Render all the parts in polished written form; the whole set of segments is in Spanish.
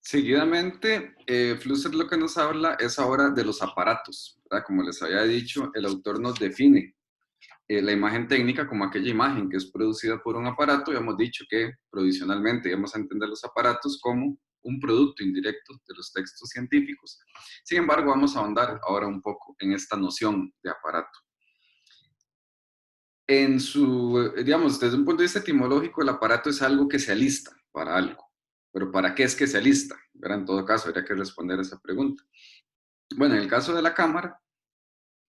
Seguidamente, Flusser lo que nos habla es ahora de los aparatos, ¿verdad? Como les había dicho, el autor nos define la imagen técnica como aquella imagen que es producida por un aparato, y hemos dicho que provisionalmente vamos a entender los aparatos como un producto indirecto de los textos científicos. Sin embargo, vamos a ahondar ahora un poco en esta noción de aparato. En su, digamos, desde un punto de vista etimológico, el aparato es algo que se alista para algo. Pero ¿para qué es que se alista? ¿Verdad? En todo caso, habría que responder a esa pregunta. Bueno, en el caso de la cámara,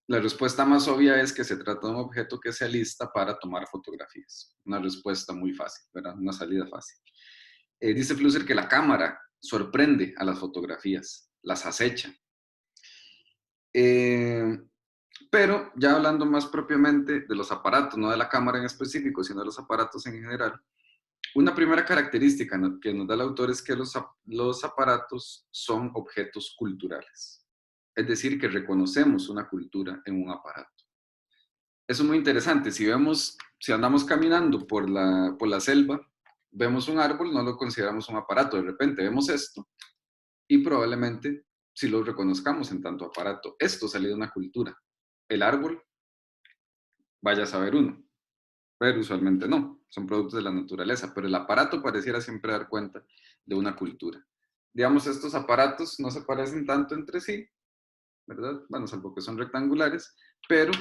la respuesta más obvia es que se trata de un objeto que se alista para tomar fotografías. Una respuesta muy fácil, ¿verdad? Una salida fácil. Dice Flusser que la cámara sorprende a las fotografías, las acecha. Pero ya hablando más propiamente de los aparatos, no de la cámara en específico, sino de los aparatos en general, una primera característica que nos da el autor es que los aparatos son objetos culturales. Es decir, que reconocemos una cultura en un aparato. Eso es muy interesante. Si andamos caminando por la selva, vemos un árbol, no lo consideramos un aparato. De repente vemos esto y probablemente si lo reconozcamos en tanto aparato. Esto salió de una cultura. El árbol, vaya a saber uno, pero usualmente no. Son productos de la naturaleza, pero el aparato pareciera siempre dar cuenta de una cultura. Digamos, estos aparatos no se parecen tanto entre sí, ¿verdad? Bueno, salvo que son rectangulares, pero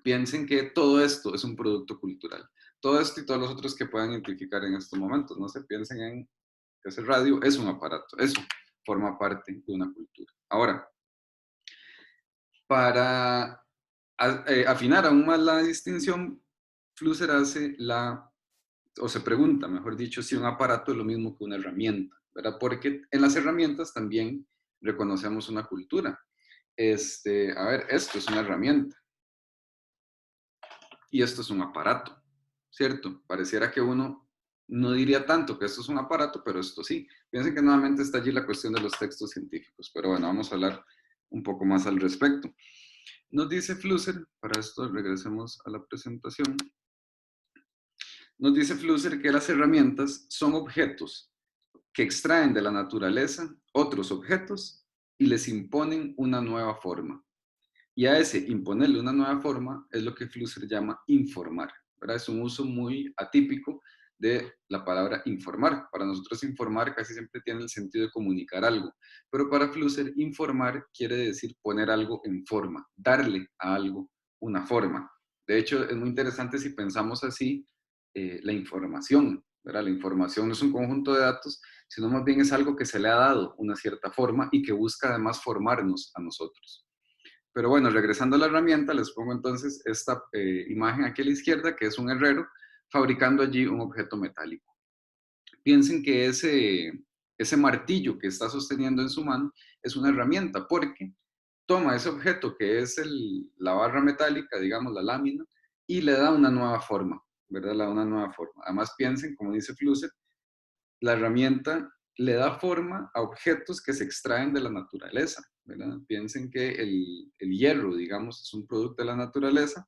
piensen que todo esto es un producto cultural. Todo esto y todos los otros que puedan identificar en estos momentos. No se piensen en que ese radio es un aparato. Eso forma parte de una cultura. Ahora, para afinar aún más la distinción, Flusser hace o se pregunta, mejor dicho, si un aparato es lo mismo que una herramienta, ¿verdad? Porque en las herramientas también reconocemos una cultura. A ver, esto es una herramienta y esto es un aparato, ¿cierto? Pareciera que uno no diría tanto que esto es un aparato, pero esto sí. Piensen que nuevamente está allí la cuestión de los textos científicos, pero bueno, vamos a hablar un poco más al respecto. Nos dice Flusser, para esto regresemos a la presentación, nos dice Flusser que las herramientas son objetos que extraen de la naturaleza otros objetos y les imponen una nueva forma. Y a ese imponerle una nueva forma es lo que Flusser llama informar, ¿verdad? Es un uso muy atípico de la palabra informar. Para nosotros informar casi siempre tiene el sentido de comunicar algo, pero para Flusser informar quiere decir poner algo en forma, darle a algo una forma. De hecho, es muy interesante si pensamos así, la información, ¿verdad? La información no es un conjunto de datos, sino más bien es algo que se le ha dado una cierta forma y que busca además formarnos a nosotros. Pero bueno, regresando a la herramienta, les pongo entonces esta imagen aquí a la izquierda, que es un herrero fabricando allí un objeto metálico. Piensen que ese martillo que está sosteniendo en su mano es una herramienta, porque toma ese objeto que es la barra metálica, digamos, la lámina, y le da una nueva forma, ¿verdad? Le da una nueva forma. Además, piensen, como dice Flusser, la herramienta le da forma a objetos que se extraen de la naturaleza, ¿verdad? Piensen que el hierro, digamos, es un producto de la naturaleza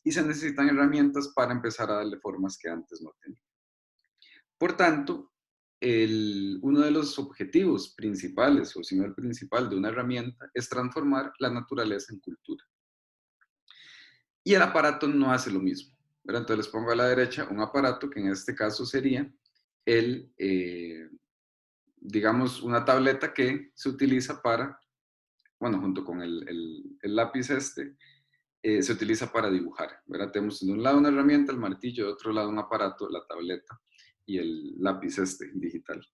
y se necesitan herramientas para empezar a darle formas que antes no tenía. Por tanto, uno de los objetivos principales, o si no el principal de una herramienta, es transformar la naturaleza en cultura. Y el aparato no hace lo mismo, ¿verdad? Entonces les pongo a la derecha un aparato que en este caso sería el, digamos, una tableta que se utiliza para, bueno, junto con el lápiz se utiliza para dibujar, ¿verdad? Tenemos de un lado una herramienta, el martillo, de otro lado un aparato, la tableta y el lápiz digital.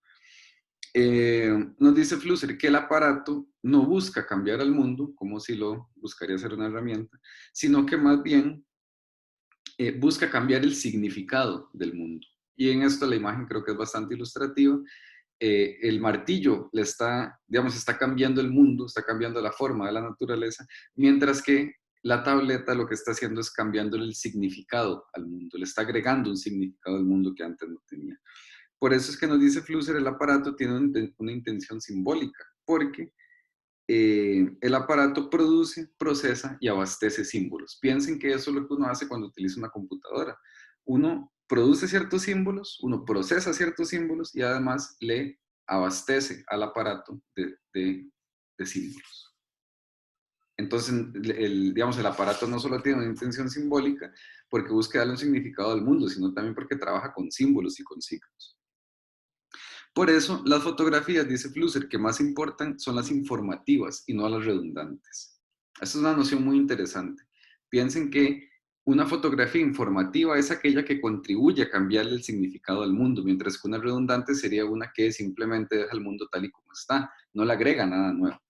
Nos dice Flusser que el aparato no busca cambiar al mundo, como si lo buscaría hacer una herramienta, sino que más bien busca cambiar el significado del mundo. Y en esto la imagen creo que es bastante ilustrativa. El martillo le está, digamos, está cambiando el mundo, está cambiando la forma de la naturaleza, mientras que la tableta lo que está haciendo es cambiando el significado al mundo, le está agregando un significado al mundo que antes no tenía. Por eso es que nos dice Flusser, el aparato tiene una intención simbólica, porque el aparato produce, procesa y abastece símbolos. Piensen que eso es lo que uno hace cuando utiliza una computadora. Uno produce ciertos símbolos, uno procesa ciertos símbolos y además le abastece al aparato de símbolos. Entonces, digamos, el aparato no solo tiene una intención simbólica porque busca darle un significado al mundo, sino también porque trabaja con símbolos y con signos. Por eso, las fotografías, dice Flusser, que más importan son las informativas y no las redundantes. Esa es una noción muy interesante. Piensen que una fotografía informativa es aquella que contribuye a cambiarle el significado al mundo, mientras que una redundante sería una que simplemente deja el mundo tal y como está, no le agrega nada nuevo.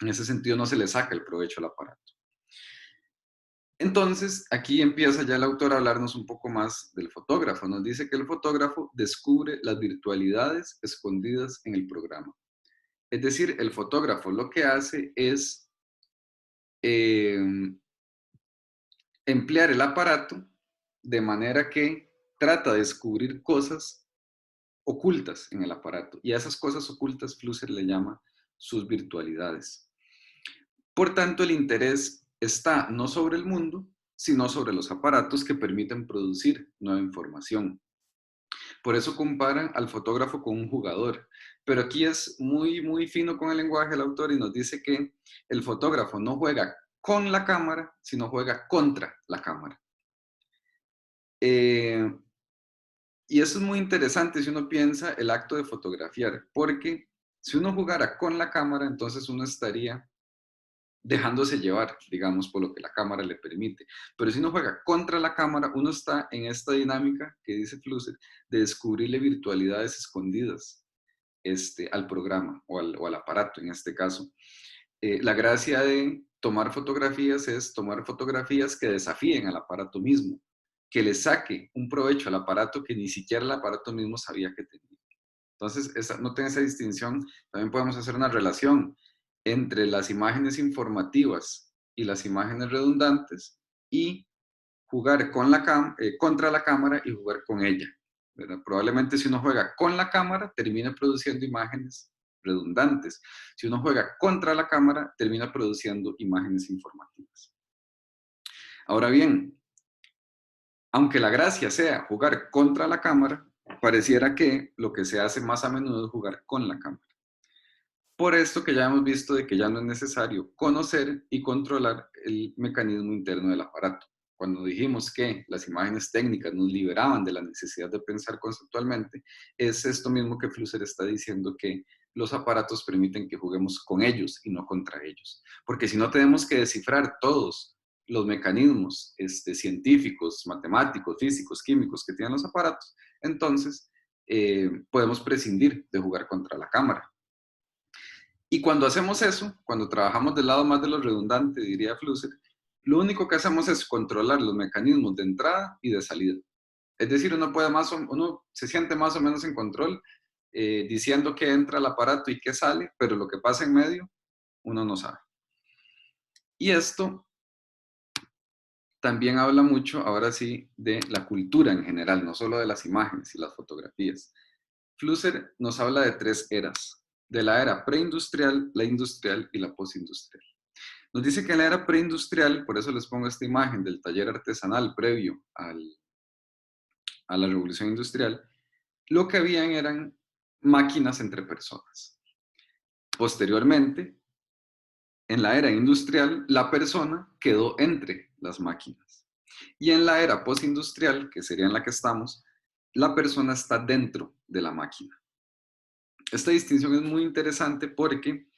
En ese sentido no se le saca el provecho al aparato. Entonces, aquí empieza ya el autor a hablarnos un poco más del fotógrafo. Nos dice que el fotógrafo descubre las virtualidades escondidas en el programa. Es decir, el fotógrafo lo que hace es eh, emplear el aparato de manera que trata de descubrir cosas ocultas en el aparato. Y a esas cosas ocultas Flusser le llama sus virtualidades. Por tanto, el interés está no sobre el mundo, sino sobre los aparatos que permiten producir nueva información. Por eso comparan al fotógrafo con un jugador. Pero aquí es muy, muy fino con el lenguaje el autor y nos dice que el fotógrafo no juega con la cámara, sino juega contra la cámara. Y eso es muy interesante si uno piensa el acto de fotografiar, porque si uno jugara con la cámara, entonces uno estaría dejándose llevar, digamos, por lo que la cámara le permite. Pero si uno juega contra la cámara, uno está en esta dinámica que dice Flusser de descubrirle virtualidades escondidas al programa o al aparato en este caso. La gracia de tomar fotografías es tomar fotografías que desafíen al aparato mismo, que le saque un provecho al aparato que ni siquiera el aparato mismo sabía que tenía. Entonces, noten esa distinción. También podemos hacer una relación entre las imágenes informativas y las imágenes redundantes y jugar contra la cámara y jugar con ella, ¿verdad? Probablemente si uno juega con la cámara, termina produciendo imágenes redundantes. Si uno juega contra la cámara, termina produciendo imágenes informativas. Ahora bien, aunque la gracia sea jugar contra la cámara, pareciera que lo que se hace más a menudo es jugar con la cámara. Por esto que ya hemos visto de que ya no es necesario conocer y controlar el mecanismo interno del aparato. Cuando dijimos que las imágenes técnicas nos liberaban de la necesidad de pensar conceptualmente, es esto mismo que Flusser está diciendo, que los aparatos permiten que juguemos con ellos y no contra ellos. Porque si no tenemos que descifrar todos los mecanismos científicos, matemáticos, físicos, químicos que tienen los aparatos, entonces podemos prescindir de jugar contra la cámara. Y cuando hacemos eso, cuando trabajamos del lado más de lo redundante, diría Flusser, lo único que hacemos es controlar los mecanismos de entrada y de salida. Es decir, uno se siente más o menos en control diciendo que entra al aparato y que sale, pero lo que pasa en medio, uno no sabe. Y esto también habla mucho, ahora sí, de la cultura en general, no solo de las imágenes y las fotografías. Flusser nos habla de 3 eras, de la era preindustrial, la industrial y la postindustrial. Nos dice que en la era preindustrial, por eso les pongo esta imagen del taller artesanal previo a la revolución industrial, lo que habían eran máquinas entre personas. Posteriormente, en la era industrial, la persona quedó entre las máquinas. Y en la era postindustrial, que sería en la que estamos, la persona está dentro de la máquina. Esta distinción es muy interesante porque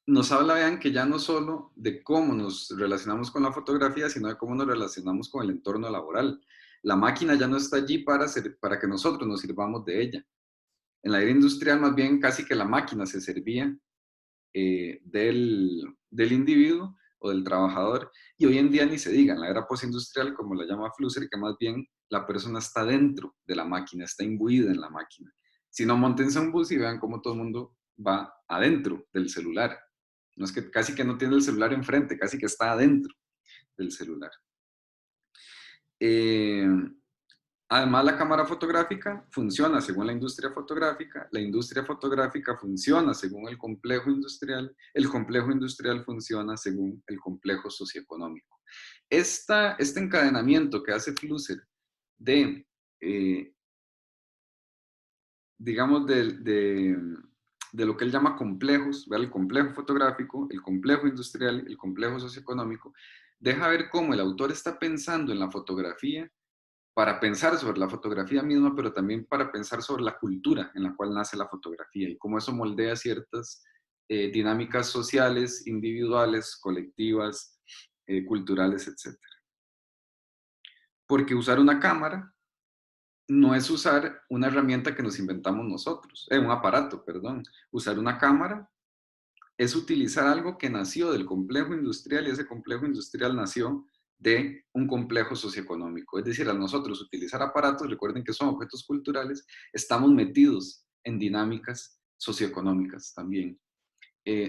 nos habla, vean, que ya no solo de cómo nos relacionamos con la fotografía, sino de cómo nos relacionamos con el entorno laboral. La máquina ya no está allí para que nosotros nos sirvamos de ella. En la era industrial, más bien, casi que la máquina se servía del individuo o del trabajador, y hoy en día ni se diga, en la era postindustrial, como la llama Flusser, que más bien la persona está dentro de la máquina, está imbuida en la máquina. Si no, montense un bus y vean cómo todo el mundo va adentro del celular. No es que casi que no tiene el celular enfrente, casi que está adentro del celular. Además, la cámara fotográfica funciona según la industria fotográfica funciona según el complejo industrial funciona según el complejo socioeconómico. Este encadenamiento que hace Flusser de digamos, de lo que él llama complejos, ¿verdad? El complejo fotográfico, el complejo industrial, el complejo socioeconómico, deja ver cómo el autor está pensando en la fotografía para pensar sobre la fotografía misma, pero también para pensar sobre la cultura en la cual nace la fotografía y cómo eso moldea ciertas dinámicas sociales, individuales, colectivas, culturales, etc. Porque usar una cámara no es usar una herramienta que nos inventamos nosotros, un aparato, perdón. Usar una cámara es utilizar algo que nació del complejo industrial y ese complejo industrial nació de un complejo socioeconómico. Es decir, al nosotros utilizar aparatos, recuerden que son objetos culturales, estamos metidos en dinámicas socioeconómicas también.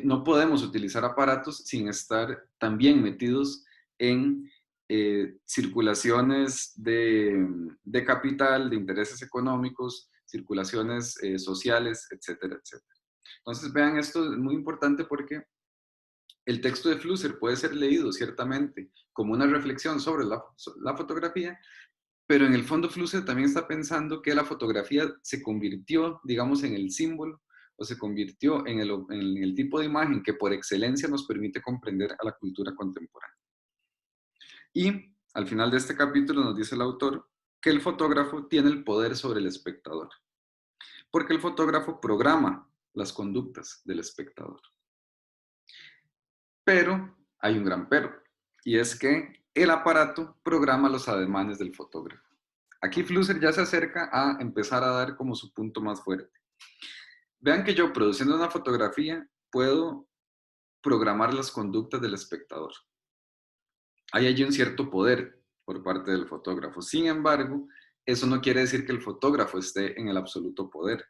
No podemos utilizar aparatos sin estar también metidos en circulaciones de capital, de intereses económicos, circulaciones sociales, etcétera, etcétera. Entonces, vean, esto es muy importante porque el texto de Flusser puede ser leído ciertamente como una reflexión sobre la fotografía, pero en el fondo Flusser también está pensando que la fotografía se convirtió, digamos, en el símbolo o se convirtió en el tipo de imagen que por excelencia nos permite comprender a la cultura contemporánea. Y al final de este capítulo nos dice el autor que el fotógrafo tiene el poder sobre el espectador, porque el fotógrafo programa las conductas del espectador. Pero hay un gran pero, y es que el aparato programa los ademanes del fotógrafo. Aquí Flusser ya se acerca a empezar a dar como su punto más fuerte. Vean que yo, produciendo una fotografía, puedo programar las conductas del espectador. Hay allí un cierto poder por parte del fotógrafo. Sin embargo, eso no quiere decir que el fotógrafo esté en el absoluto poder.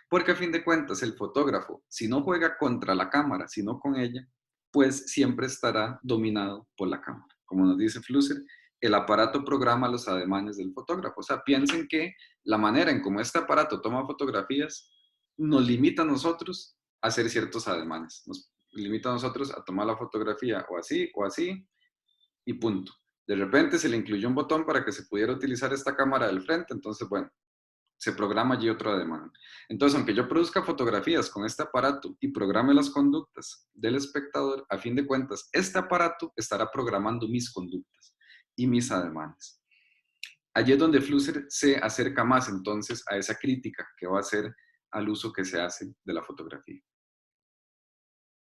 Porque a fin de cuentas, el fotógrafo, si no juega contra la cámara, sino con ella, pues siempre estará dominado por la cámara. Como nos dice Flusser, el aparato programa los ademanes del fotógrafo. O sea, piensen que la manera en cómo este aparato toma fotografías nos limita a nosotros a hacer ciertos ademanes. Nos limita a nosotros a tomar la fotografía o así, y punto. De repente se le incluyó un botón para que se pudiera utilizar esta cámara del frente, entonces, bueno, se programa allí otro ademán. Entonces, aunque yo produzca fotografías con este aparato y programe las conductas del espectador, a fin de cuentas, este aparato estará programando mis conductas y mis ademanes. Allí es donde Flusser se acerca más entonces a esa crítica que va a hacer al uso que se hace de la fotografía.